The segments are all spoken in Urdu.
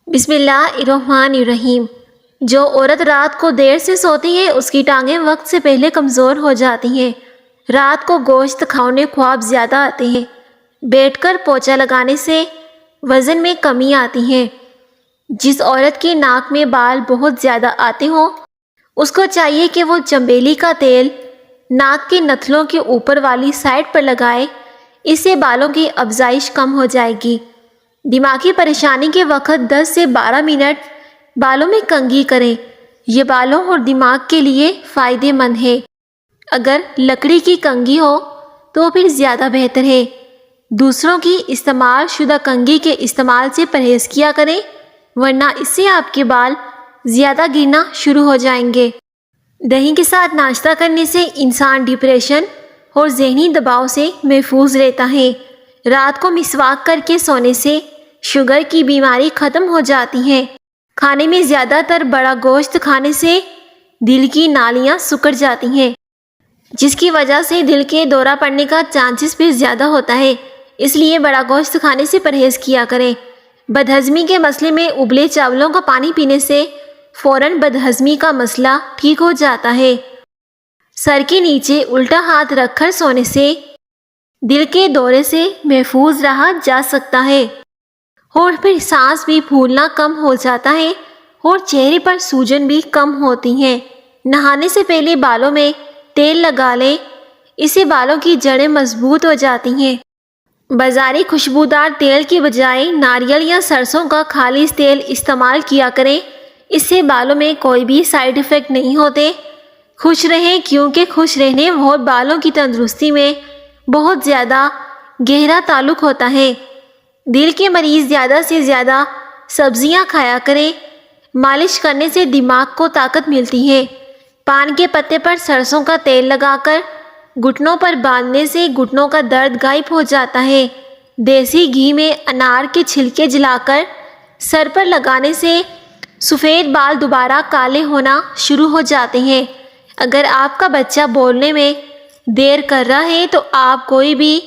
بسم اللہ الرحمن الرحیم۔ جو عورت رات کو دیر سے سوتی ہے اس کی ٹانگیں وقت سے پہلے کمزور ہو جاتی ہیں۔ رات کو گوشت کھانے خواب زیادہ آتے ہیں۔ بیٹھ کر پوچھا لگانے سے وزن میں کمی آتی ہے۔ جس عورت کی ناک میں بال بہت زیادہ آتے ہوں اس کو چاہیے کہ وہ چنبیلی کا تیل ناک کے نتھلوں کے اوپر والی سائڈ پر لگائے، اس سے بالوں کی افزائش کم ہو جائے گی۔ دماغی پریشانی کے وقت 10 سے 12 منٹ بالوں میں کنگھی کریں، یہ بالوں اور دماغ کے لیے فائدہ مند ہے۔ اگر لکڑی کی کنگھی ہو تو پھر زیادہ بہتر ہے۔ دوسروں کی استعمال شدہ کنگھی کے استعمال سے پرہیز کیا کریں، ورنہ اس سے آپ کے بال زیادہ گرنا شروع ہو جائیں گے۔ دہی کے ساتھ ناشتہ کرنے سے انسان ڈپریشن اور ذہنی دباؤ سے محفوظ رہتا ہے۔ رات کو مسواک کر کے سونے سے شوگر کی بیماری ختم ہو جاتی ہے۔ کھانے میں زیادہ تر بڑا گوشت کھانے سے دل کی نالیاں سکڑ جاتی ہیں، جس کی وجہ سے دل کے دورہ پڑنے کا چانسز بھی زیادہ ہوتا ہے، اس لیے بڑا گوشت کھانے سے پرہیز کیا کریں۔ بدہضمی کے مسئلے میں ابلے چاولوں کا پانی پینے سے فوراً بدہضمی کا مسئلہ ٹھیک ہو جاتا ہے۔ سر کے نیچے الٹا ہاتھ رکھ کر سونے سے دل کے دورے سے محفوظ رہا جا سکتا ہے، اور پھر سانس بھی پھولنا کم ہو جاتا ہے اور چہرے پر سوجن بھی کم ہوتی ہے۔ نہانے سے پہلے بالوں میں تیل لگا لیں، اس سے بالوں کی جڑیں مضبوط ہو جاتی ہیں۔ بازاری خوشبودار تیل کے بجائے ناریل یا سرسوں کا خالص تیل استعمال کیا کریں، اس سے بالوں میں کوئی بھی سائیڈ ایفیکٹ نہیں ہوتے۔ خوش رہیں، کیونکہ خوش رہنے اور بالوں کی تندرستی میں بہت زیادہ گہرا تعلق ہوتا ہے۔ دل کے مریض زیادہ سے زیادہ سبزیاں کھایا کریں، مالش کرنے سے دماغ کو طاقت ملتی ہے۔ پان کے پتے پر سرسوں کا تیل لگا کر گھٹنوں پر باندھنے سے گھٹنوں کا درد غائب ہو جاتا ہے۔ دیسی گھی میں انار کے چھلکے جلا کر سر پر لگانے سے سفید بال دوبارہ کالے ہونا شروع ہو جاتے ہیں۔ اگر آپ کا بچہ بولنے میں دیر کر رہا ہے تو آپ کوئی بھی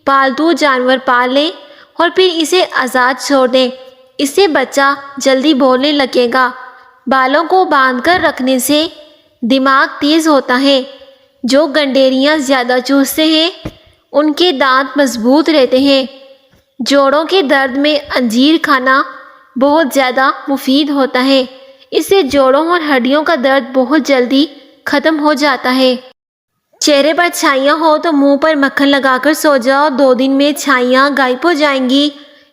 پالتو جانور پال لیں اور پھر اسے آزاد چھوڑ دیں، اس سے بچہ جلدی بولنے لگے گا۔ بالوں کو باندھ کر رکھنے سے دماغ تیز ہوتا ہے۔ جو گنڈیریاں زیادہ چوستے ہیں ان کے دانت مضبوط رہتے ہیں۔ جوڑوں کے درد میں انجیر کھانا بہت زیادہ مفید ہوتا ہے، اس سے جوڑوں اور ہڈیوں کا درد بہت جلدی ختم ہو جاتا ہے۔ چہرے پر چھائیاں ہو تو منہ پر مکھن لگا کر سو جاؤ، 2 دن میں چھائیاں غائب ہو جائیں گی۔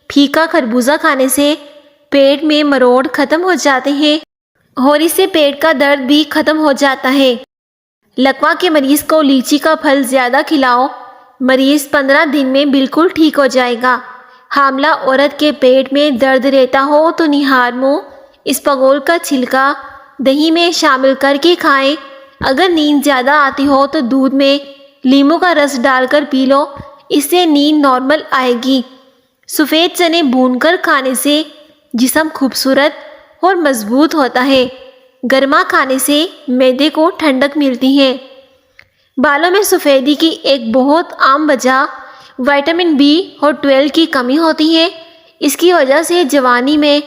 پھیکا خربوزہ کھانے سے پیٹ میں مروڑ ختم ہو جاتے ہیں اور اس سے پیٹ کا درد بھی ختم ہو جاتا ہے۔ لکوہ کے مریض کو لیچی کا پھل زیادہ کھلاؤ، مریض 15 دن میں بالکل ٹھیک ہو جائے گا۔ حاملہ عورت کے پیٹ میں درد رہتا ہو تو نہار اسپغول کا چھلکا دہی میں شامل کر کے کھائیں۔ اگر نیند زیادہ آتی ہو تو دودھ میں لیموں کا رس ڈال کر پی لو، اس سے نیند نارمل آئے گی۔ سفید چنے بھون کر کھانے سے جسم خوبصورت اور مضبوط ہوتا ہے۔ گرما کھانے سے معدے کو ٹھنڈک ملتی ہے۔ بالوں میں سفیدی کی ایک بہت عام وجہ وٹامن بی اور 12 کی کمی ہوتی ہے۔ اس کی وجہ سے جوانی میں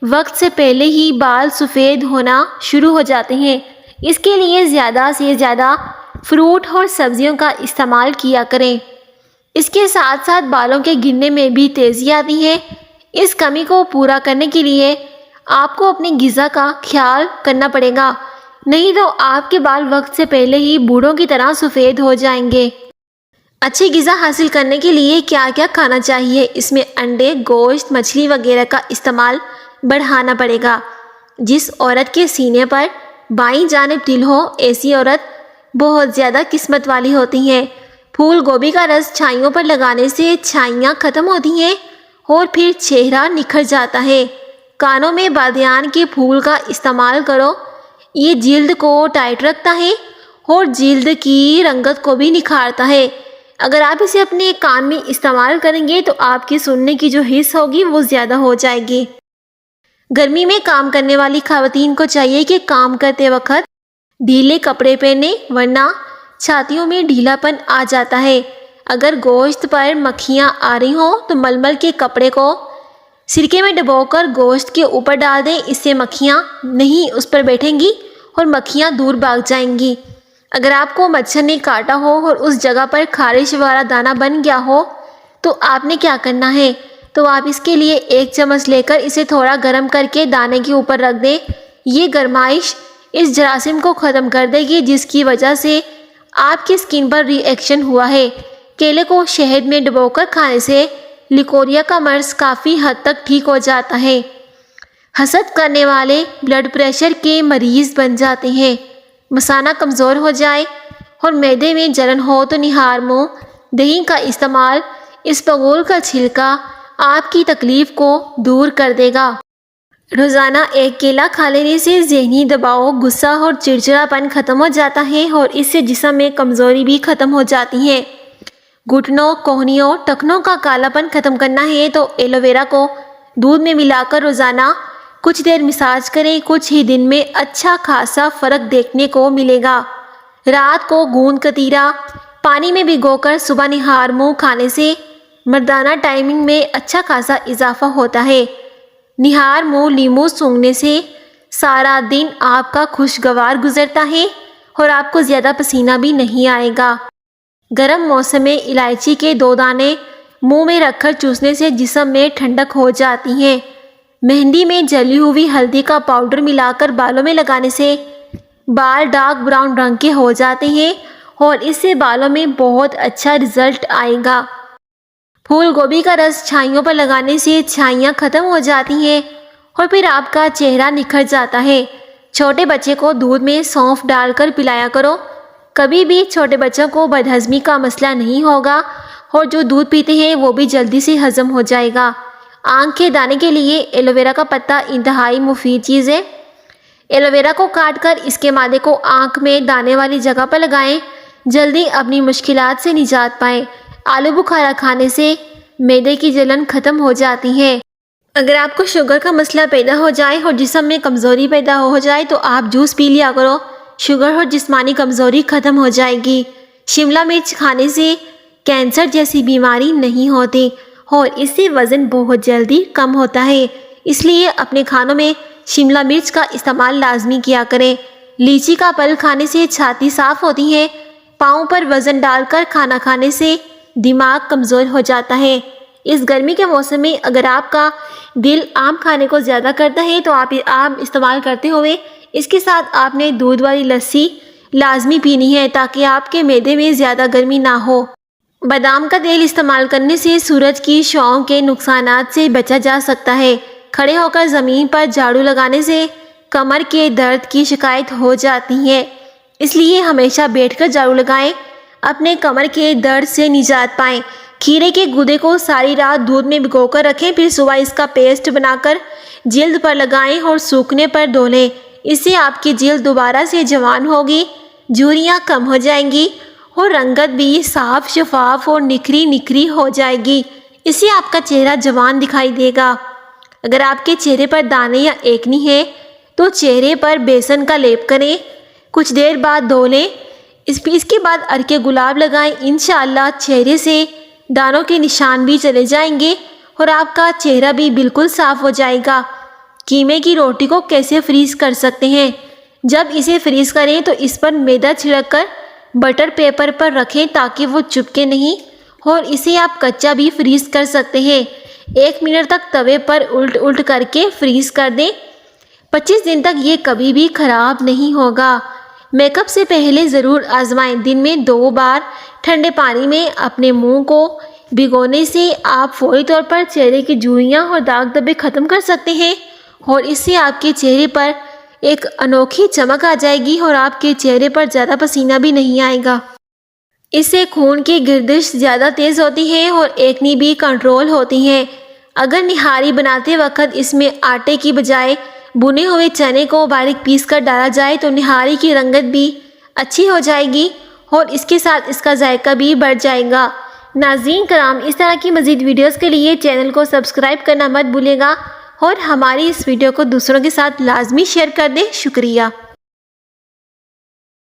وقت سے پہلے ہی بال سفید ہونا شروع ہو جاتے ہیں۔ اس کے لیے زیادہ سے زیادہ فروٹ اور سبزیوں کا استعمال کیا کریں۔ اس کے ساتھ ساتھ بالوں کے گرنے میں بھی تیزی آتی ہے۔ اس کمی کو پورا کرنے کے لیے آپ کو اپنی غذا کا خیال کرنا پڑے گا، نہیں تو آپ کے بال وقت سے پہلے ہی بوڑھوں کی طرح سفید ہو جائیں گے۔ اچھی غذا حاصل کرنے کے لیے کیا کیا کھانا چاہیے؟ اس میں انڈے، گوشت، مچھلی وغیرہ کا استعمال بڑھانا پڑے گا۔ جس عورت کے سینے پر بائیں جانب تل ہو، ایسی عورت بہت زیادہ قسمت والی ہوتی ہے۔ پھول گوبھی کا رس چھائیوں پر لگانے سے چھائیاں ختم ہوتی ہیں اور پھر چہرہ نکھر جاتا ہے۔ کانوں میں بادیان کے پھول کا استعمال کرو، یہ جلد کو ٹائٹ رکھتا ہے اور جلد کی رنگت کو بھی نکھارتا ہے۔ اگر آپ اسے اپنے کان میں استعمال کریں گے تو آپ کی سننے کی جو حس ہوگی وہ زیادہ ہو جائے گی۔ گرمی میں کام کرنے والی خواتین کو چاہیے کہ کام کرتے وقت ڈھیلے کپڑے پہنے، ورنہ چھاتیوں میں ڈھیلا پن آ جاتا ہے۔ اگر گوشت پر مکھیاں آ رہی ہوں تو ململ کے کپڑے کو سرکے میں ڈبو کر گوشت کے اوپر ڈال دیں، اس سے مکھیاں نہیں اس پر بیٹھیں گی اور مکھیاں دور بھاگ جائیں گی۔ اگر آپ کو مچھر نے کاٹا ہو اور اس جگہ پر خارش والا دانہ بن گیا ہو تو آپ نے کیا کرنا ہے، تو آپ اس کے لیے 1 چمچ لے کر اسے تھوڑا گرم کر کے دانے کے اوپر رکھ دیں۔ یہ گرمائش اس جراثیم کو ختم کر دے گی جس کی وجہ سے آپ کی اسکن پر ری ایکشن ہوا ہے۔ کیلے کو شہد میں ڈبو کر کھانے سے لیکوریا کا مرض کافی حد تک ٹھیک ہو جاتا ہے۔ حسد کرنے والے بلڈ پریشر کے مریض بن جاتے ہیں۔ مثانہ کمزور ہو جائے اور معدے میں جلن ہو تو نہار منہ دہی کا استعمال، اسپغول کا چھلکا آپ کی تکلیف کو دور کر دے گا۔ روزانہ 1 کیلا کھا لینے سے ذہنی دباؤ، غصہ اور چڑچڑاپن ختم ہو جاتا ہے اور اس سے جسم میں کمزوری بھی ختم ہو جاتی ہے۔ گھٹنوں، کوہنیوں، ٹخنوں کا کالا پن ختم کرنا ہے تو ایلو ویرا کو دودھ میں ملا کر روزانہ کچھ دیر مساج کریں، کچھ ہی دن میں اچھا خاصا فرق دیکھنے کو ملے گا۔ رات کو گوند کتیرا پانی میں بھگو کر صبح نہار منہ کھانے سے مردانہ ٹائمنگ میں اچھا خاصا اضافہ ہوتا ہے۔ نہار منہ لیموں سونگھنے سے سارا دن آپ کا خوشگوار گزرتا ہے اور آپ کو زیادہ پسینہ بھی نہیں آئے گا۔ گرم موسم میں الائچی کے 2 دانے منہ میں رکھ کر چوسنے سے جسم میں ٹھنڈک ہو جاتی ہے۔ مہندی میں جلی ہوئی ہلدی کا پاؤڈر ملا کر بالوں میں لگانے سے بال ڈارک براؤن رنگ کے ہو جاتے ہیں اور اس سے بالوں میں بہت اچھا رزلٹ آئے گا۔ پھول گوبھی کا رس چھائیوں پر لگانے سے چھائیاں ختم ہو جاتی ہیں اور پھر آپ کا چہرہ نکھر جاتا ہے۔ چھوٹے بچے کو دودھ میں سونف ڈال کر پلایا کرو، کبھی بھی چھوٹے بچوں کو بدہضمی کا مسئلہ نہیں ہوگا اور جو دودھ پیتے ہیں وہ بھی جلدی سے ہضم ہو جائے گا۔ آنکھ کے دانے کے لیے ایلو ویرا کا پتا انتہائی مفید چیز ہے۔ ایلو ویرا کو کاٹ کر اس کے مادے کو آنکھ میں دانے والی جگہ پر لگائیں، جلدی اپنی مشکلات سے نجات پائیں۔ آلو بخارا کھانے سے معدے کی جلن ختم ہو جاتی ہے۔ اگر آپ کو شوگر کا مسئلہ پیدا ہو جائے اور جسم میں کمزوری پیدا ہو جائے تو آپ جوس پی لیا کرو، شوگر اور جسمانی کمزوری ختم ہو جائے گی۔ شملہ مرچ کھانے سے کینسر جیسی بیماری نہیں ہوتی اور اس سے وزن بہت جلدی کم ہوتا ہے، اس لیے اپنے کھانوں میں شملہ مرچ کا استعمال لازمی کیا کریں۔ لیچی کا پھل کھانے سے چھاتی صاف ہوتی ہے۔ پاؤں پر وزن ڈال کر کھانا کھانے سے دماغ کمزور ہو جاتا ہے۔ اس گرمی کے موسم میں اگر آپ کا دل آم کھانے کو زیادہ کرتا ہے تو آپ آم استعمال کرتے ہوئے اس کے ساتھ آپ نے دودھ والی لسی لازمی پینی ہے تاکہ آپ کے معدے میں زیادہ گرمی نہ ہو۔ بادام کا تیل استعمال کرنے سے سورج کی شعاؤں کے نقصانات سے بچا جا سکتا ہے۔ کھڑے ہو کر زمین پر جھاڑو لگانے سے کمر کے درد کی شکایت ہو جاتی ہے، اس لیے ہمیشہ بیٹھ کر جھاڑو لگائیں، اپنے کمر کے درد سے نجات پائیں۔ کھیرے کے گودے کو ساری رات دودھ میں بھگو کر رکھیں، پھر صبح اس کا پیسٹ بنا کر جلد پر لگائیں اور سوکھنے پر دھو لیں۔ اس سے آپ کی جلد دوبارہ سے جوان ہوگی، جھریاں کم ہو جائیں گی اور رنگت بھی صاف شفاف اور نکھری نکھری ہو جائے گی۔ اس سے آپ کا چہرہ جوان دکھائی دے گا۔ اگر آپ کے چہرے پر دانے یا ایکنی ہے تو چہرے پر بیسن کا لیپ کریں، کچھ دیر بعد دھو لیں، اس کے بعد عرق گلاب لگائیں۔ انشاءاللہ چہرے سے دانوں کے نشان بھی چلے جائیں گے اور آپ کا چہرہ بھی بالکل صاف ہو جائے گا۔ قیمے کی روٹی کو کیسے فریز کر سکتے ہیں؟ جب اسے فریز کریں تو اس پر میدا چھڑک کر بٹر پیپر پر رکھیں تاکہ وہ چپکے نہیں، اور اسے آپ کچا بھی فریز کر سکتے ہیں۔ 1 منٹ تک توے پر الٹ کر کے فریز کر دیں، 25 دن تک یہ کبھی بھی خراب نہیں ہوگا۔ میک اپ سے پہلے ضرور آزمائیں، دن میں 2 بار ٹھنڈے پانی میں اپنے منہ کو بھگونے سے آپ فوری طور پر چہرے کی جھریاں اور داغ دھبے ختم کر سکتے ہیں اور اس سے آپ کے چہرے پر ایک انوکھی چمک آ جائے گی اور آپ کے چہرے پر زیادہ پسینہ بھی نہیں آئے گا۔ اس سے خون کی گردش زیادہ تیز ہوتی ہے اور ایکنی بھی کنٹرول ہوتی ہے۔ اگر نہاری بناتے وقت اس میں آٹے کی بجائے بنے ہوئے چنے کو باریک پیس کر ڈالا جائے تو نہاری کی رنگت بھی اچھی ہو جائے گی اور اس کے ساتھ اس کا ذائقہ بھی بڑھ جائے گا۔ ناظرین کرام، اس طرح کی مزید ویڈیوز کے لیے چینل کو سبسکرائب کرنا مت بھولے گا اور ہماری اس ویڈیو کو دوسروں کے ساتھ لازمی شیئر کر دیں۔ شکریہ۔